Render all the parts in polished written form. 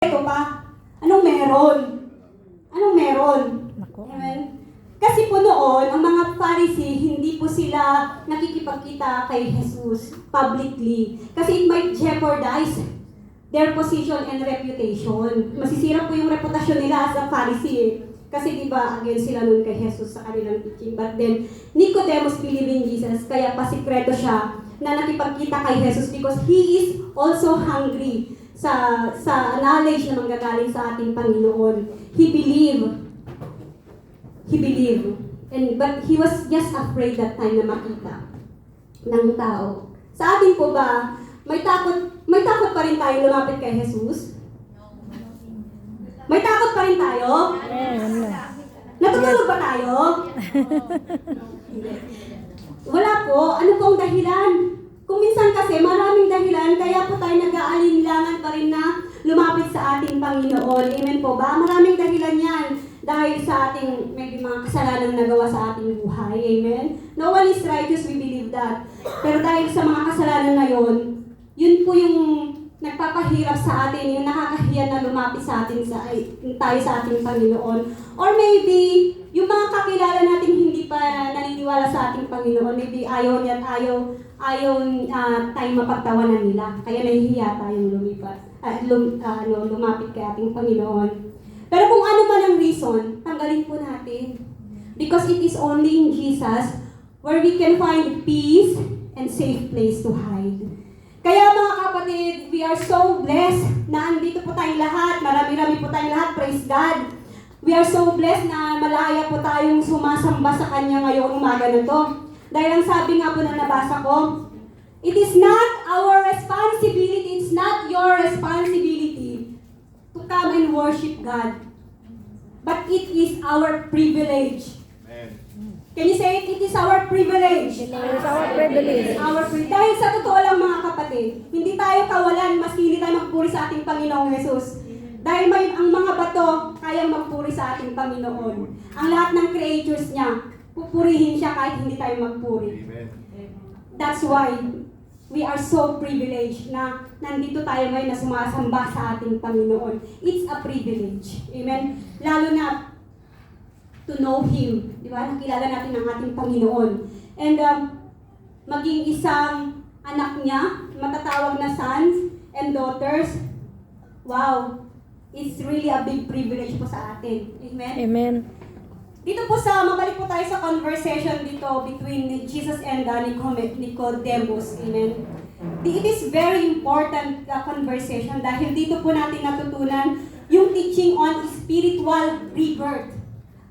Ito pa, anong meron? Anong meron? Amen? Kasi po noon, ang mga Pharisee, hindi po sila nakikipagkita kay Jesus publicly. Kasi it might jeopardize their position and reputation. Masisira po yung reputasyon nila as a Pharisee. Kasi diba, against sila nun kay Jesus sa kanilang teaching. But then, Nicodemus believed in Jesus, kaya pasikreto siya na nakipagkita kay Jesus because he is also hungry sa knowledge na manggagaling sa ating Panginoon. He believed. But he was just afraid that time na makita ng tao. Sa atin po ba, may takot pa rin tayo lumapit kay Jesus? May takot pa rin tayo? Natutulog ba tayo? Wala po. Ano po ang dahilan? Kung minsan kasi maraming dahilan, kaya po tayo nag-aalinlangan pa rin na lumapit sa ating Panginoon. Amen po ba? Maraming dahilan yan dahil sa ating may mga kasalanan nagawa sa ating buhay. Amen? No one is righteous, we believe that. Pero dahil sa mga kasalanan na yun po yung nagpapahirap sa atin, yung nakakahiya na lumapit sa atin tayo sa ating Panginoon. Or maybe, yung mga kakilala natin hindi pa naniniwala sa ating Panginoon, maybe ayaw niya at ayaw tayong mapagtawanan nila. Kaya nahihiya tayong lumapit kay ating Panginoon. Pero kung ano man ang reason, tanggalin po natin. Because it is only in Jesus where we can find peace and safe place to hide. Kaya mga kapatid, we are so blessed na andito po tayong lahat. Marami-rami po tayong lahat. Praise God. We are so blessed na malaya po tayong sumasamba sa Kanya ngayong umaga na to. Dahil ang sabi nga po na nabasa ko, it is not our responsibility, it's not your responsibility to come and worship God. But it is our privilege. Amen. Can you say it? It is our privilege. It is our privilege. Dahil sa totoo lang mga kapatid, hindi tayo kawalan maski hindi tayo magpuri sa ating Panginoong Jesus. Dahil ang mga bato kayang magpuri sa ating Panginoon. Ang lahat ng creatures niya, pupurihin siya kahit hindi tayo magpuri. Amen. That's why we are so privileged na nandito tayo ngayon na sumasamba sa ating Panginoon. It's a privilege. Amen? Lalo na to know Him. Di ba? Nakilala natin ang ating Panginoon. And maging isang anak niya, matatawag na sons and daughters, wow, it's really a big privilege po sa atin. Amen? Amen. Dito po mabalik po tayo sa conversation dito between Jesus and Nicodemus. Amen? It is very important conversation dahil dito po natin natutunan yung teaching on spiritual rebirth.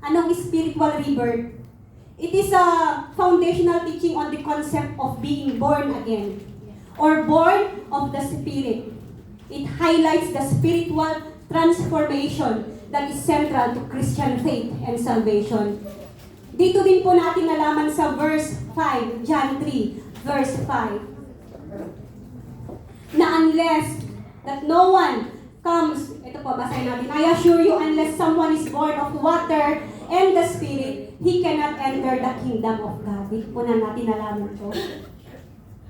Anong spiritual rebirth? It is a foundational teaching on the concept of being born again or born of the Spirit. It highlights the spiritual transformation that is central to Christian faith and salvation. Dito din po natin nalaman sa verse 5, John 3, verse 5, na unless that no one comes, ito po, basahin natin, I assure you, unless someone is born of water and the Spirit, he cannot enter the kingdom of God. Dito po na natin nalaman to.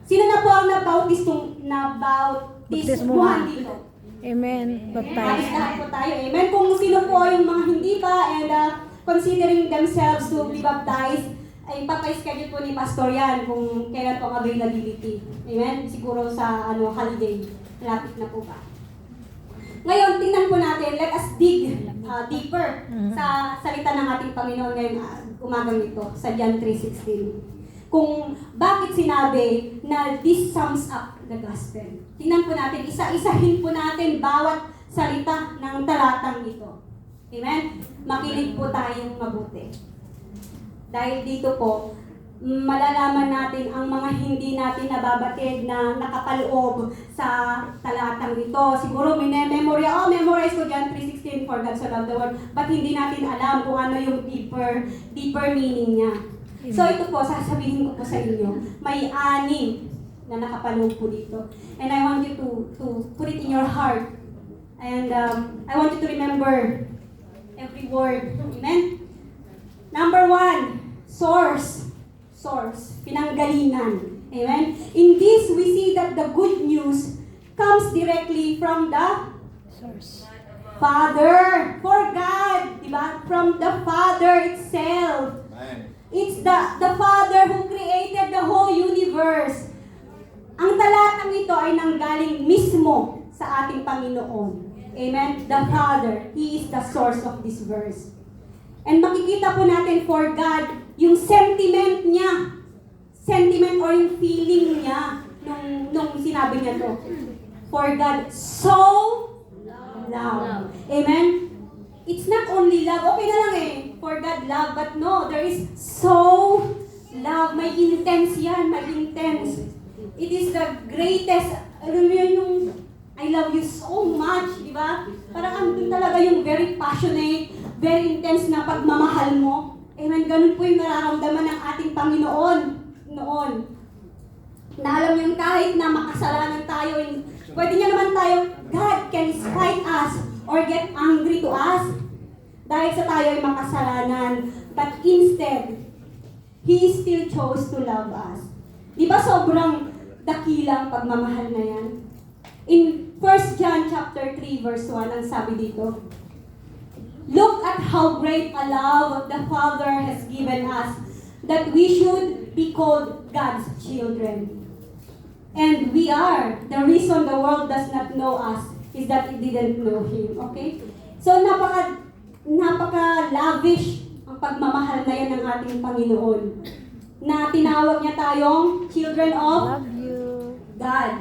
Sino na po ang nabautismuhan dito? Amen. Ayos Baptized. lahat po tayo. Amen. Kung sino po yung mga hindi pa and considering themselves to be baptized, ay papay-schedule po ni Pastor yan kung kailan po ang availability. Amen. Siguro sa holiday. Malapit na po ba? Ngayon, tingnan po natin. Let us dig deeper sa salita ng ating Panginoon ngayong umagang ito sa John 3:16. Kung bakit sinabi na this sums up the gospel. Tingnan po natin, isa-isahin po natin bawat salita ng talatang ito. Amen? Makinig po tayong mabuti. Dahil dito po, malalaman natin ang mga hindi natin nababatid na nakapaloob sa talatang ito. Siguro memorize ko John 3:16 for God so loved the world, but hindi natin alam kung ano yung deeper meaning niya. So ito po, sasabihin ko po sa inyo, may 6 na nakapaloob po dito. And I want you to put it in your heart. And I want you to remember every word. Amen? Number 1, source. Pinanggalingan. Amen? In this, we see that the good news comes directly from the Source. Father, for God, diba? From the Father itself. Amen. It's the Father who created the whole universe. Ang talatang ito ay nanggaling mismo sa ating Panginoon. Amen? The Father, He is the source of this verse. And makikita po natin for God, yung sentiment niya, sentiment or yung feeling niya nung sinabi niya to. For God, so love. Amen? It's not only love. Okay na lang eh. For God, love. But no, there is so love. May intense yan. May intense. It is the greatest. Alam mo yun yung I love you so much. Di ba? Parang andun talaga yung very passionate, very intense na pagmamahal mo. Amen? Ganun po yung nararamdaman ng ating Panginoon noon. Na alam yung kahit na makasalanan tayo, pwede niya naman tayo, God can spite us or get angry to us dahil sa tayo ay makasalanan. But instead, He still chose to love us. Di ba sobrang dakilang pagmamahal na yan? In 1 John chapter 3 verse 1, ang sabi dito, look at how great a love the Father has given us that we should be called God's children. And we are. The reason the world does not know us is that it didn't know Him. Okay? So, napaka-lavish ang pagmamahal na yan ng ating Panginoon. Na tinawag niya tayong children of Love you. God.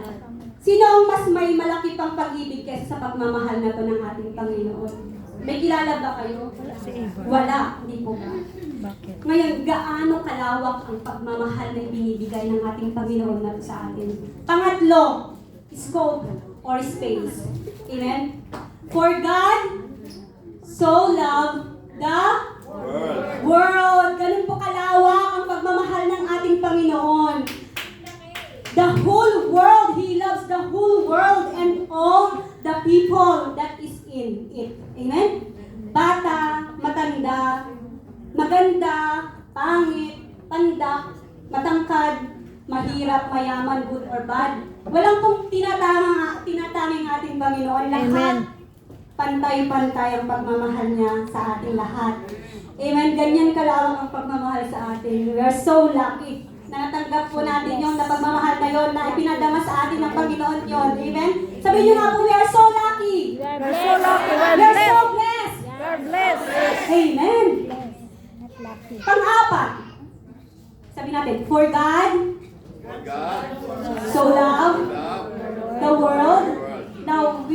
Sino ang mas may malaki pang pag-ibig kaysa sa pagmamahal na to ng ating Panginoon? May kilala ba kayo? Wala si Eva. Wala. Hindi po ba? Bakit? Ngayon, gaano kalawak ang pagmamahal na ibinibigay ng ating Panginoon na sa atin? Pangatlo, scope or space. Amen? For God so loved the world. Ganun po kalawak ang pagmamahal ng ating Panginoon. The whole world, He loves the whole world and all the people that is in it. Amen? Bata, matanda, maganda, pangit, pandak, matangkad, mahirap, mayaman, good or bad. Walang pong tinatanging ating Panginoon. Lahat, Amen. pantay-pantay ang pagmamahal niya sa ating lahat. Amen. Ganyan kalawak ang pagmamahal sa atin. We are so lucky na natanggap po natin yung pagmamahal na yon na ipinadama sa atin ng Panginoon yon. Amen. Sabihin niyo nga po, we are so lucky. We're so lucky. We We're are so blessed. blessed. We're blessed. Amen. Not lucky. Pang-apat. Sabi natin, for God For God so loved loved the world. the world. Now,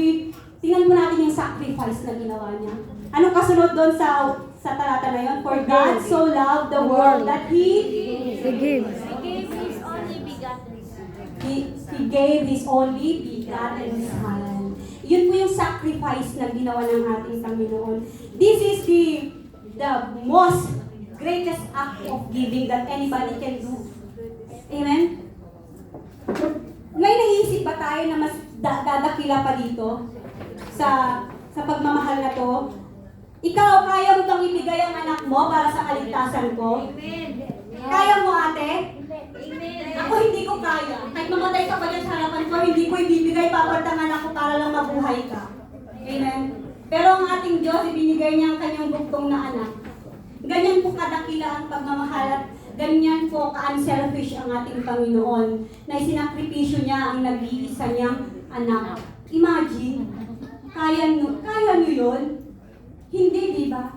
tingnan mo natin yung sacrifice na ginawa niya. Anong kasunod doon sa talata na yun? For God so loved the world that He Forgive. gave His only begotten Son. Yun po yung sacrifice na ginawa ng ating Panginoon. This is the most greatest act of giving that anybody can do. Amen? May naisip ba tayo na mas dadakila pa dito sa pagmamahal na to? Ikaw, kaya mo bang ibigay ang anak mo para sa kaligtasan ko? Kaya mo, ate? Ako hindi ko kaya. Kahit mamatay ka pa dyan sa harapan ko, hindi ko ibibigay papat ang anak ko para lang mabuhay ka. Amen? Pero ang ating Diyos, ibinigay niya ang kanyang bugtong na anak. Ganyan po kadakila ang pagmamahal at ganyan po ka-unselfish ang ating Panginoon na isinakripisyo niya ang nag-iisa niyang anak. Imagine, kaya nyo yun? Hindi, di ba?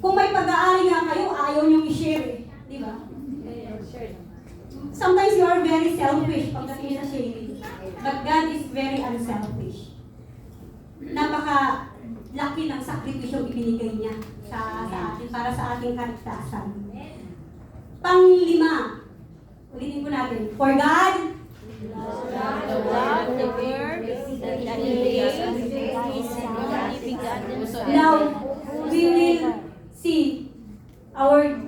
Kung may pag-aari nga kayo, ayaw nyo i-share eh. Di ba? Sometimes you are very selfish pagdating sa sharing. But God is very unselfish. Napaka-laki ng sakripisyo ibinigay niya sa atin, para sa ating kaligtasan. Pang-lima, ulitin po natin. For God, now, we will see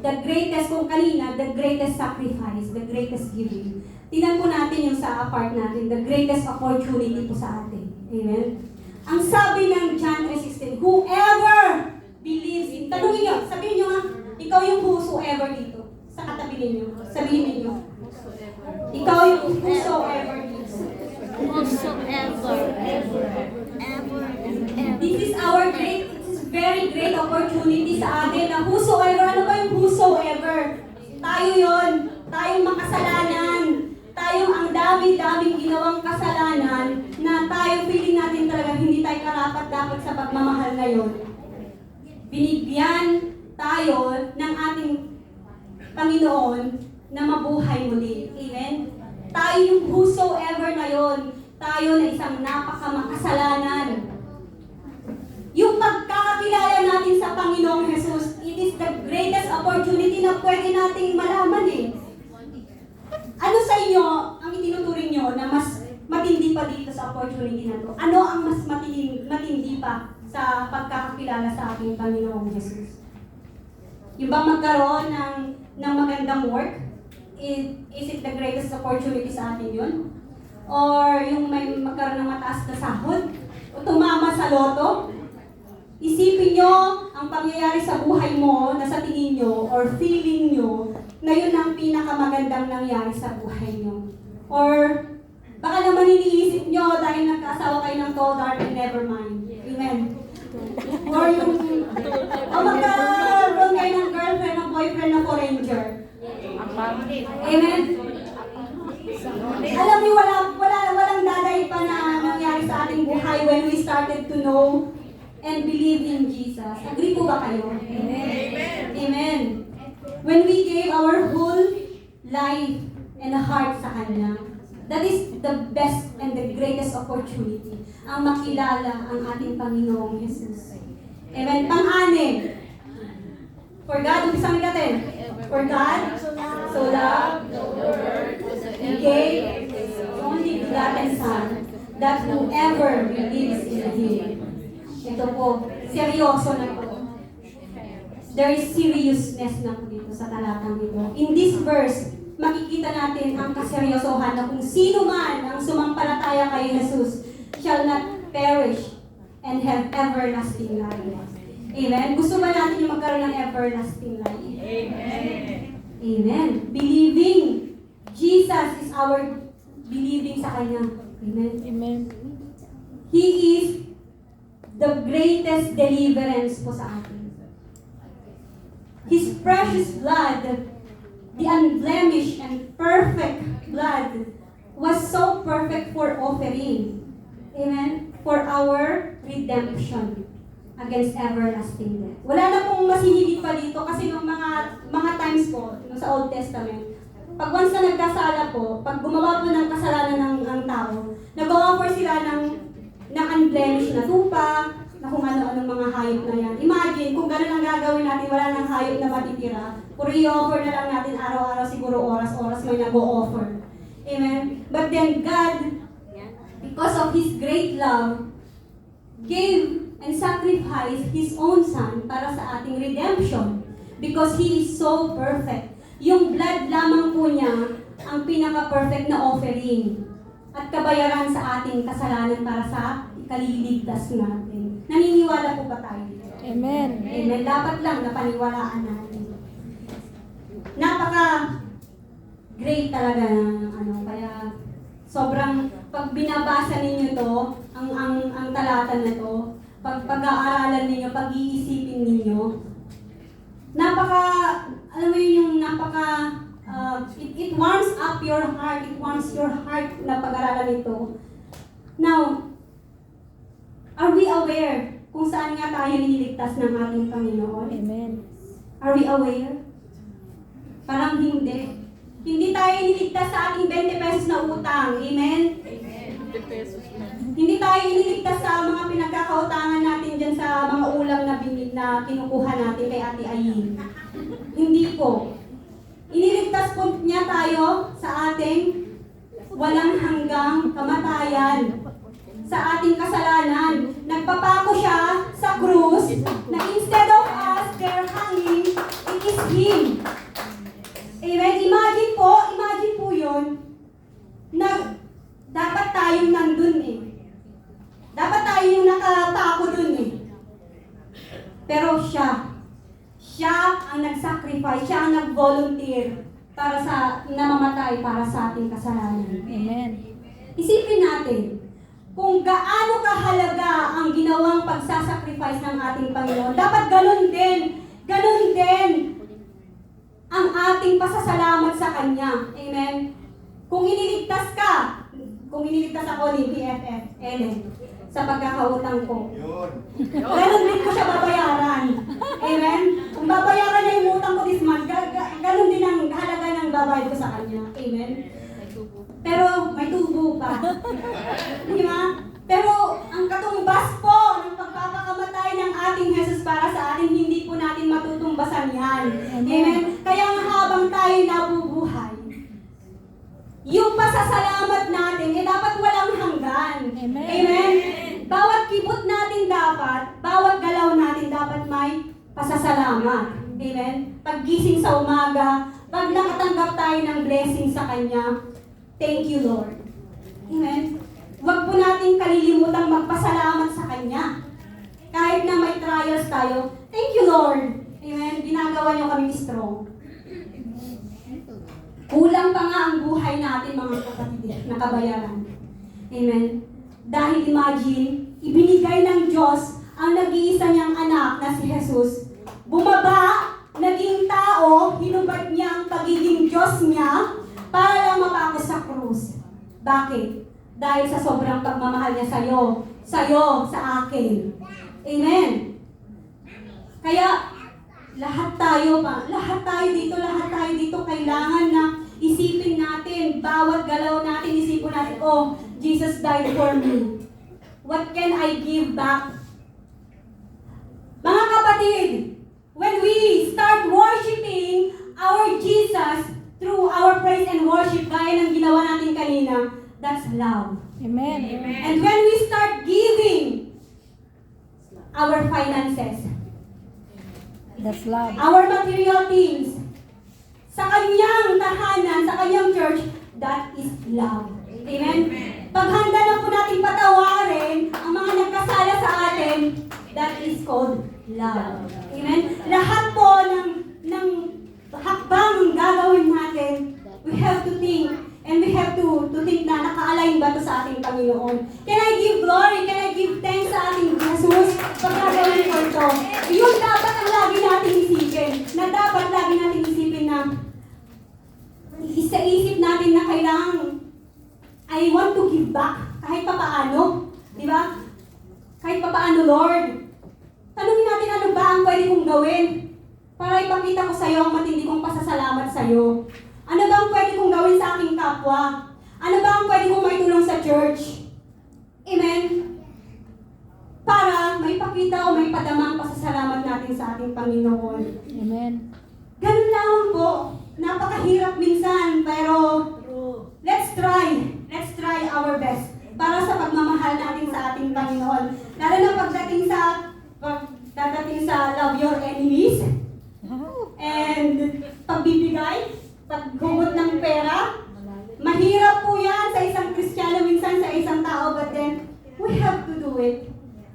the greatest, kung kanina, the greatest sacrifice, the greatest giving. Tingnan po natin yung sa part natin, the greatest opportunity po sa atin. Amen? Ang sabi ng John 3:16, whoever believes in, tanungin nyo, sabihin nyo nga, ikaw yung whosoever dito, sa katabi ninyo, sabihin ninyo. Ikaw yung whosoever dito. Whosoever. very great opportunity sa atin na whosoever, ano ba yung whosoever? Tayo yon, tayong makasalanan, tayong ang dami-daming ginawang kasalanan na tayo feeling natin talaga hindi tayo karapat-dapat sa pagmamahal na yon. Binigyan tayo ng ating Panginoon na mabuhay muli. Amen? Tayo yung whosoever na yon. Tayo na isang napakamakasalanan. Yung pagkakakilala natin sa Panginoong Jesus, it is the greatest opportunity na pwede nating malaman eh. Ano sa inyo ang itinuturing nyo na mas matindi pa dito sa opportunity na to? Ano ang mas matindi pa sa pagkakakilala sa ating Panginoong Jesus? Yung bang magkaroon ng magandang work? Is it the greatest opportunity sa atin yun? Or yung may magkaroon ng mataas na sahod? O tumama sa loto? Isipin nyo ang pangyayari sa buhay mo na sa tingin nyo or feeling nyo na yun ang pinakamagandang nangyari sa buhay nyo. Or baka naman iniisip nyo dahil nagkaasawa kayo ng tall, dark, and never mind. Amen. Or yung magkaroon kayo ng girlfriend o boyfriend na foreigner. Amen. Alam niyo, walang daday pa na nangyari sa ating buhay when we started to know and believe in Jesus. Agree po ba kayo? Amen. Amen. When we gave our whole life and heart sa Kanya, that is the best and the greatest opportunity ang makilala ang ating Panginoong Jesus. Amen. Pang-anim. For God, umpisang natin. For God, so loved the world, He gave His only begotten Son, that whoever believes in Him. Ito po, seryoso na po. There is seriousness na po dito sa talatang ito. In this verse, makikita natin ang kaseryosohan na kung sino man ang sumampalataya kay Jesus shall not perish and have everlasting life. Amen? Gusto ba natin yung magkaroon ng everlasting life? Amen. Amen. Believing Jesus is our believing sa Kanya. Amen. Amen. He is the greatest deliverance po sa atin. His precious blood, the unblemished and perfect blood, was so perfect for offering. Amen? For our redemption against everlasting death. Wala na pong masihigit pa dito kasi nung mga times po, nung sa Old Testament, pag once na nagkasala po, pag gumawa po ng kasalanan ng tao, nag-offer sila ng unblemished na tupa, na kung ano-anong mga hayop na yan. Imagine, kung gano'n ang gagawin natin, wala nang hayop na matitira, puro i-offer na lang natin araw-araw, siguro oras-oras may nag-o-offer. Amen? But then God, because of His great love, gave and sacrificed His own Son para sa ating redemption. Because He is so perfect. Yung blood lamang po niya ang pinaka-perfect na offering at kabayaran sa ating kasalanan para sa ikaliligtas natin. Naniniwala po ba tayo dito? Amen. Amen. Dapat lang napaniwalaan natin. Napaka-great talaga ng kaya sobrang pag binabasa ninyo to, ang talata na to, pag-aaralan ninyo, pag-iisipin ninyo, alam mo yun yung it warms up your heart, it warms your heart na pag-aralan ito. Now, are we aware kung saan nga tayo nililigtas ng ating Panginoon? Amen. Are we aware? Parang hindi. Hindi tayo nililigtas sa ating 20 pesos na utang. Amen? Hindi tayo iniligtas sa mga pinagkakautangan natin dyan sa mga ulam na kinukuha natin kay Ate Ayin. Hindi po. Iniligtas po niya tayo sa ating walang hanggang kamatayan. Sa ating kasalanan. Nagpapako siya sa krus na instead of us there hanging, it is Him. Amen? Imagine po yun na dapat tayong nandun eh. Dapat tayo yung nakapako dun eh. Pero siya ang nag-sacrifice, siya ang nag-volunteer para sa namamatay para sa ating kasalanan. Amen. Isipin natin, kung gaano kahalaga ang ginawang ang pagsasacrifice ng ating Panginoon. Dapat ganun din ang ating pasasalamat sa Kanya. Amen? Kung iniligtas ako ni BFF, Ellen, sa pagkakautang ko, ganun din ko siya babayaran. Amen? Kung babayaran niya yung utang ko this month, ganun din ang halaga ng babayad ko sa Kanya. Amen? Pero may tubo pa. Di ba? Pero ang katumbas po ng pagpapakamatay ng ating Jesus para sa atin, hindi po natin matutumbasan yan. Amen? Kaya nga habang tayo nabubuhay, yung pasasalamat natin, dapat walang hanggan. Amen. Amen? Bawat kibot natin dapat, bawat galaw natin dapat may pasasalamat. Amen? Paggising sa umaga, pag nakatanggap tayo ng blessing sa Kanya, thank you, Lord. Amen? Huwag po natin kalilimutang magpasalamat sa Kanya. Kahit na may trials tayo, thank you, Lord. Amen? Ginagawa niyo kami strong. Kulang pa nga ang buhay natin, mga kapatid, na kabayaran. Amen? Dahil imagine, ibinigay ng Diyos ang nag-iisa niyang anak na si Jesus. Bumaba, naging tao, hinubad niya ang pagiging Diyos niya para lang mapako sa krus. Bakit? Dahil sa sobrang pagmamahal niya sa'yo, sa akin. Amen? Kaya, lahat tayo dito, kailangan na isipin natin, bawat galaw natin, isipin natin, oh, Jesus died for me. What can I give back? Mga kapatid, when we start worshiping our Jesus through our praise and worship, gaya ng ginawa natin kanina, that's love. Amen. And when we start giving our finances, That's love. our material things, sa kanyang tahanan, sa kanyang church, that is love. Amen? Paghanda na po natin patawarin ang mga nagkasala sa atin, that is called love. Amen? Lahat po ng hakbang gagawin natin, we have to think, and we have to think na naka-align ba ito sa ating Panginoon. Can I give glory? Can I give thanks sa ating Jesus pag gagawin ko ito? Yun dapat ang lagi natin isipin. Na dapat lagi natin isipin na isa-isip natin na kailangan I want to give back kahit pa paano. Di ba? Kahit pa paano, Lord. Tanungin natin ano ba ang pwede kong gawin para ipakita ko sa iyo ang matindi kong pasasalamat sa iyo. Ano ba ang pwede kong gawin sa aking kapwa? Ano ba ang pwede kong maitulong sa church? Amen? Para may pakita o may padama ang pasasalamat natin sa ating Panginoon. Amen. Ganun lang po. Napakahirap minsan, pero let's try our best para sa pagmamahal natin sa ating Panginoon. Lalo na pagdating sa love your enemies and pagbibigay, paghugot ng pera. Mahirap po yan sa isang Kristiyano minsan, sa isang tao, but then we have to do it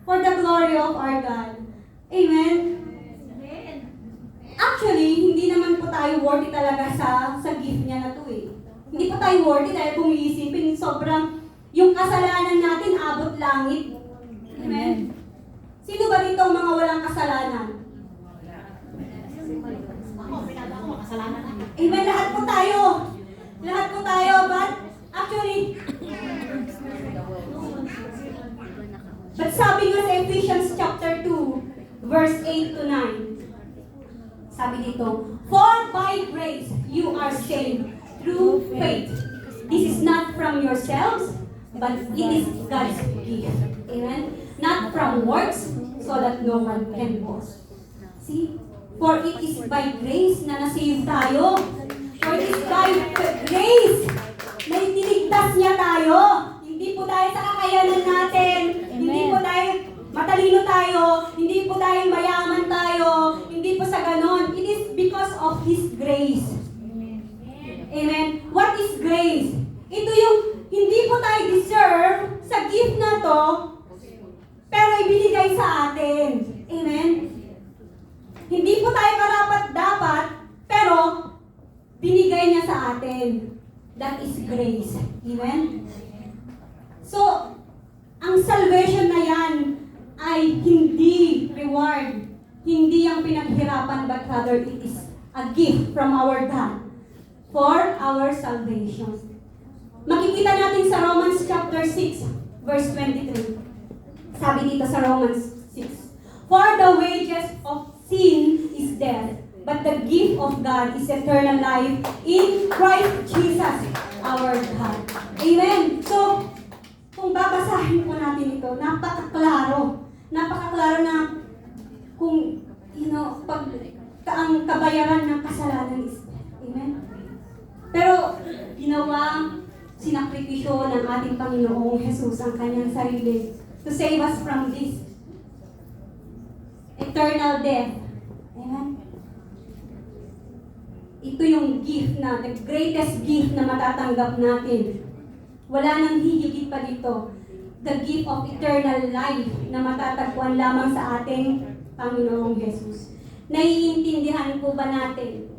for the glory of our God. Amen? Actually, hindi naman po tayo worthy talaga sa gift niya na to eh. Hindi po tayo worthy dahil kung iisipin, sobrang yung kasalanan natin abot langit. Amen? Sino ba dito ang mga walang kasalanan? Amen, lahat po tayo. Lahat po tayo, but actually, but sabi nga sa Ephesians chapter 2, verse 8 to 9, sabi dito, for by grace you are saved through faith. This is not from yourselves, but it is God's gift. Amen? Not from works, so that no one can boast. See? For it is by grace na nasave tayo. For it is by grace na iniligtas niya tayo. Hindi po dahil sa kakayanan natin. Amen. Hindi po dahil matalino tayo. Hindi po dahil mayaman tayo. Hindi po sa ganon. It is because of His grace. Amen. What is grace? Ito yung hindi po tayo deserve sa gift na to, pero ibinigay sa atin. Amen. Hindi po tayo karapat-dapat, pero binigay niya sa atin. That is grace. Amen? So, ang salvation na yan, ay hindi reward, hindi ang pinaghirapan, but rather it is a gift from our God for our salvation. Makikita natin sa Romans chapter 6, verse 23. Sabi dito sa Romans 6, "For the wages of sin is death, but the gift of God is eternal life in Christ Jesus our God." Amen. So, kung babasahin po natin ito, napakaklaro na kung, pag ang kabayaran ng kasalanan is death. Amen. Pero, sinakripisyo ng ating Panginoong Jesus ang kanyang sarili to save us from this eternal death. Amen. Ito yung gift na, the greatest gift na matatanggap natin. Wala nang hihigit pa dito. The gift of eternal life na matatagpuan lamang sa ating Panginoong Jesus. Naiintindihan po ba natin?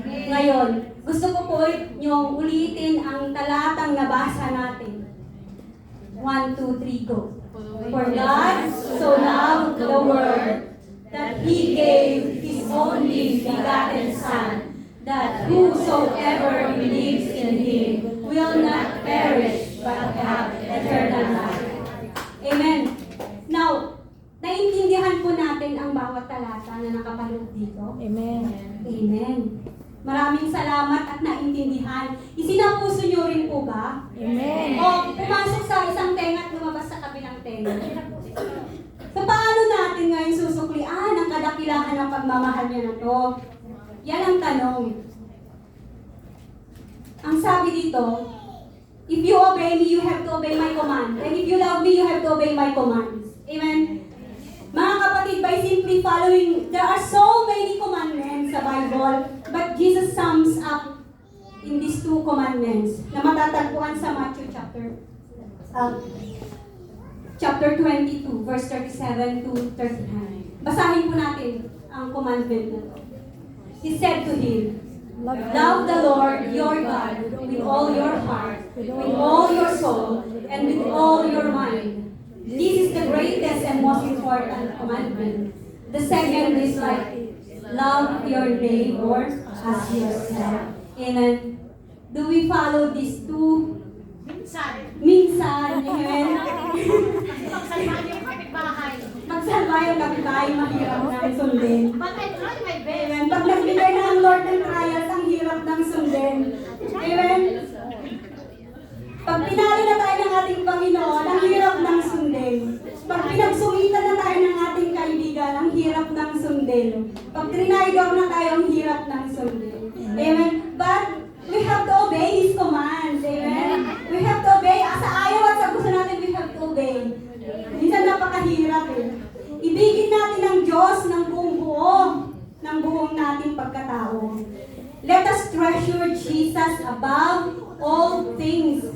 Ngayon, gusto ko po yung ulitin ang talatang nabasa natin. 1, 2, 3, go. For God so loved the world that He gave His only begotten Son, that whosoever believes in Him will not perish but have eternal life. Amen. Now, naiintindihan po natin ang bawat talata na nakapaloob dito. Amen. Amen. Maraming salamat at naintindihan. Isinapuso niyo rin po ba? Amen. O pumasok sa isang tenga at lumabas sa kabilang tenga. So paano natin ngayon susuklian ang kadakilahan ng pagmamahal niya na to? Yan ang tanong. Ang sabi dito, if you obey me, you have to obey my command. And if you love me, you have to obey my commands. Amen? Mga kapatid, by simply following, there are so many commandments sa Bible, but Jesus sums up in these 2 commandments na matatagpuan sa Matthew chapter 22, verse 37 to 39. Basahin po natin ang commandment na to. He said to him, "Love the Lord your God with all your heart, with all your soul, and with all your mind. This is the greatest and most important commandment. The second is like, love your neighbor as yourself." Amen. Do we follow these 2? Minsan. Amen. Magsalba yung kapitbahay, mahirap nang sundin. Amen. Pag nagbigay na ang Lord ng trials, ang hirap nang sundin. Amen. Pag pinali na tayo ng ating Panginoon, ang hirap nang sundin. Pag pinagsungitan na tayo ng ating kaibigan, ang hirap nang sundin. Pag trinidor na tayo, ang hirap nang sundin. Amen. But we have to obey His commands. Amen. We have to obey. Sa ayaw at sa gusto natin, we have to obey. Minsan napakahirap eh. Ibigin natin ang Diyos ng buong buo, ng buong nating pagkatao. Let us treasure Jesus above all things.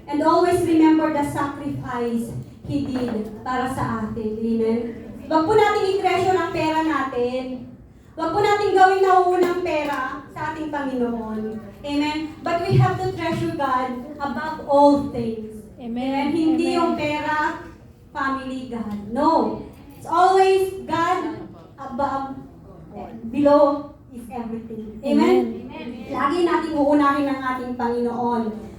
And always remember the sacrifice He did para sa atin. Amen. Huwag po natin i-treasure ang pera natin. Huwag po natin gawing nauunang pera sa ating Panginoon. Amen. But we have to treasure God above all things. Amen. Hindi yung pera, family, God. No. It's always God above, below is everything. Amen? Lagi natin uunahin ang ating Panginoon.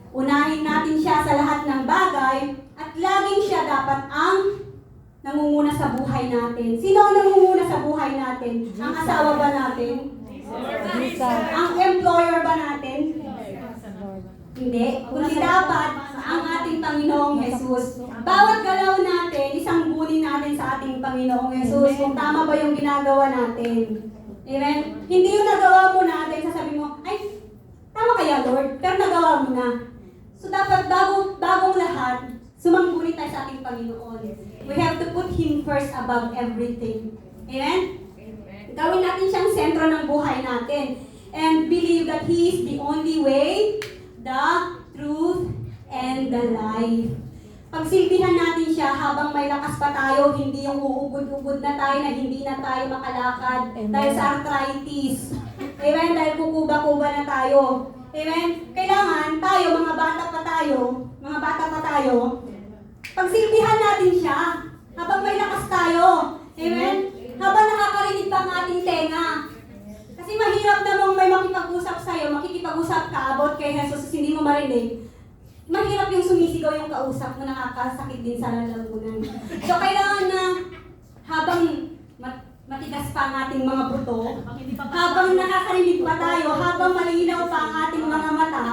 Unahin natin siya sa lahat ng bagay at laging siya dapat ang nangunguna sa buhay natin. Sino ang nangunguna sa buhay natin? Ang asawa ba natin? Jesus. Ang employer ba natin? Hindi. Kundi dapat ang ating Panginoong Jesus. Bawat galaw natin, isang bunin natin sa ating Panginoong Jesus kung tama ba yung ginagawa natin. Amen? Hindi yung nagawa mo natin, sasabihin mo, ay, tama kaya Lord, pero nagawa mo na. So dapat bagong lahat, sumangguni tayo sa ating Panginoon. We have to put Him first above everything. Amen? Gawin natin siyang sentro ng buhay natin. And believe that He is the only way, the truth, and the life. Pagsilbihan natin siya habang may lakas pa tayo, hindi yung uugod-ugod na tayo na hindi na tayo makalakad dahil sa arthritis. Amen? Dahil kukuba-kuba na tayo. Amen? Kailangan tayo, mga bata pa tayo, pagsilbihan natin siya Habang may lakas tayo. Amen? Habang nakakarinig pa ang ating tenga. Kasi mahirap namang may makipag-usap sa'yo, makikipag-usap ka about kay Jesus, hindi mo marinig. Mahirap yung sumisigaw yung kausap mo, nakakasakit din sa lalamunan. So, kailangan na habang matigas pa ang ating mga buto, habang nakakarinig pa tayo, habang malinaw pa ang ating mga mata,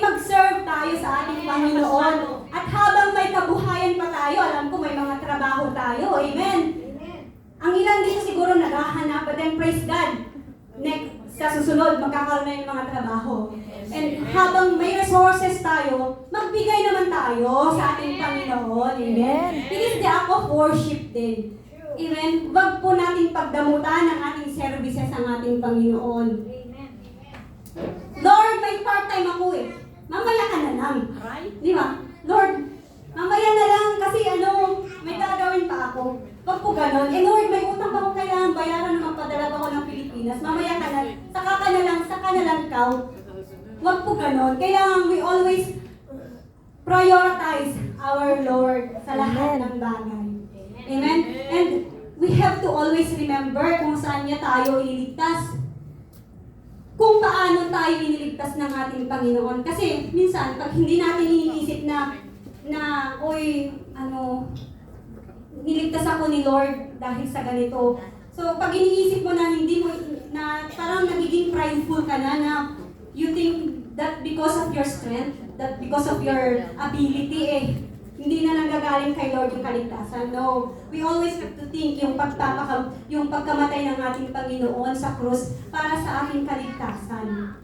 mag-serve tayo sa ating Panginoon. At habang may kabuhayan pa tayo, alam ko may mga trabaho tayo. Amen? Ang ilan dito siguro naghahanap, but then praise God. Next, sa susunod, magkakaroon na yung mga trabaho. And habang may resources tayo, magbigay naman tayo sa ating Panginoon. Amen? It is the act of worship din. Amen? Huwag po natin pagdamutan ang ating services ang ating Panginoon. Lord, may part-time ako eh. Mamaya ka na lang. Di ba? Lord, mamaya na lang kasi may gagawin pa ako. Huwag po ganon. Lord, may utang pa akong kailangan bayaran na magpadala pa ako ng Pilipinas. Mamaya ka na, saka na lang ikaw. Huwag po ganon. Kailangan we always prioritize our Lord sa lahat ng bagay. Amen? And we have to always remember kung saan niya tayo ililigtas. Kung paano tayo iniligtas ng ating Panginoon. Kasi minsan, pag hindi natin iniisip na niligtas ako ni Lord dahil sa ganito. So, pag iniisip mo na na parang nagiging prideful ka na you think that because of your strength, that because of your ability, hindi na nanggagaling kay Lord yung kaligtasan. No. We always have to think yung pagkamatay ng ating Panginoon sa krus para sa ating kaligtasan.